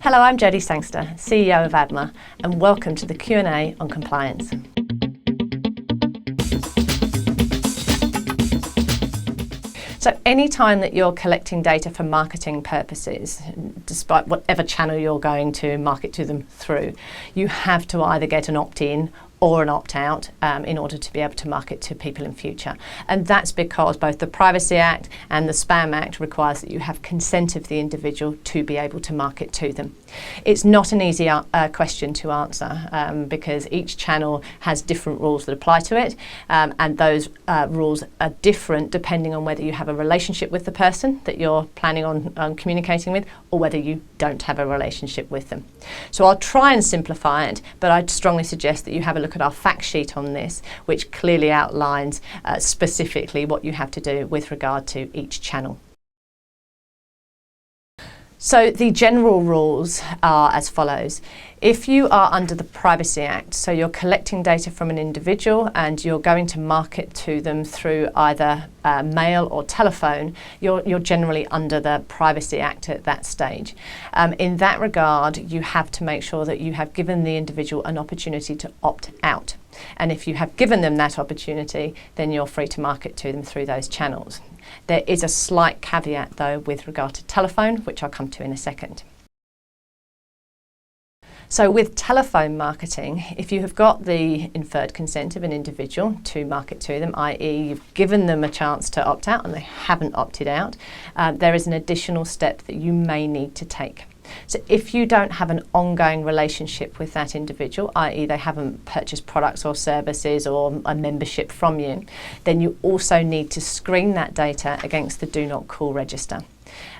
Hello, I'm Jodie Sangster, CEO of ADMA, and welcome to the Q&A on compliance. So any time that you're collecting data for marketing purposes, despite whatever channel you're going to market to them through, you have to either get an opt-in or an opt-out in order to be able to market to people in future. And that's because both the Privacy Act and the Spam Act requires that you have consent of the individual to be able to market to them. It's not an easy question to answer because each channel has different rules that apply to it, and those rules are different depending on whether you have a relationship with the person that you're planning on communicating with or whether you don't have a relationship with them. So I'll try and simplify it, but I'd strongly suggest that you have a look at our fact sheet on this, which clearly outlines specifically what you have to do with regard to each channel. So the general rules are as follows. If you are under the Privacy Act, so you're collecting data from an individual and you're going to market to them through either mail or telephone, you're generally under the Privacy Act at that stage. In that regard, you have to make sure that you have given the individual an opportunity to opt out. And if you have given them that opportunity, then you're free to market to them through those channels. There is a slight caveat though with regard to telephone, which I'll come to in a second. So with telephone marketing, if you have got the inferred consent of an individual to market to them, i.e. you've given them a chance to opt out and they haven't opted out, there is an additional step that you may need to take. So if you don't have an ongoing relationship with that individual, i.e. they haven't purchased products or services or a membership from you, then you also need to screen that data against the Do Not Call register.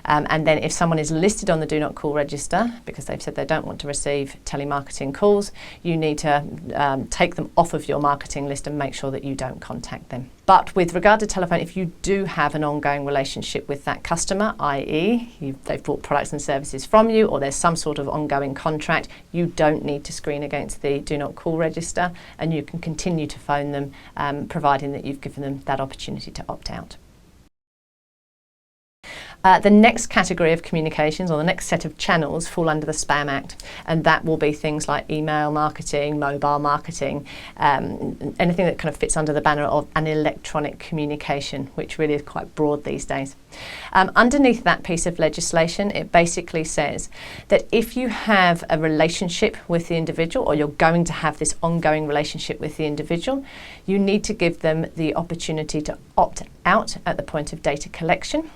And then if someone is listed on the Do Not Call register because they've said they don't want to receive telemarketing calls, you need to take them off of your marketing list and make sure that you don't contact them. But with regard to telephone, if you do have an ongoing relationship with that customer, i.e. they've bought products and services from you or there's some sort of ongoing contract, you don't need to screen against the Do Not Call register and you can continue to phone them providing that you've given them that opportunity to opt out. The next category of communications or the next set of channels fall under the Spam Act, and that will be things like email marketing, mobile marketing, anything that kind of fits under the banner of an electronic communication, which really is quite broad these days. Underneath that piece of legislation, it basically says that if you have a relationship with the individual or you're going to have this ongoing relationship with the individual, you need to give them the opportunity to opt out at the point of data collection.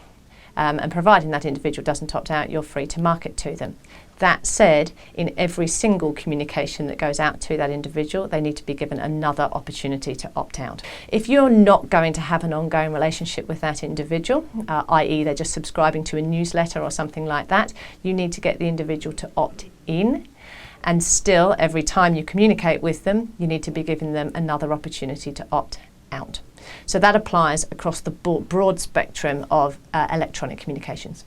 And providing that individual doesn't opt out, you're free to market to them. That said, in every single communication that goes out to that individual, they need to be given another opportunity to opt out. If you're not going to have an ongoing relationship with that individual, i.e. they're just subscribing to a newsletter or something like that, you need to get the individual to opt in. And still, every time you communicate with them, you need to be giving them another opportunity to opt out. So that applies across the broad spectrum of electronic communications.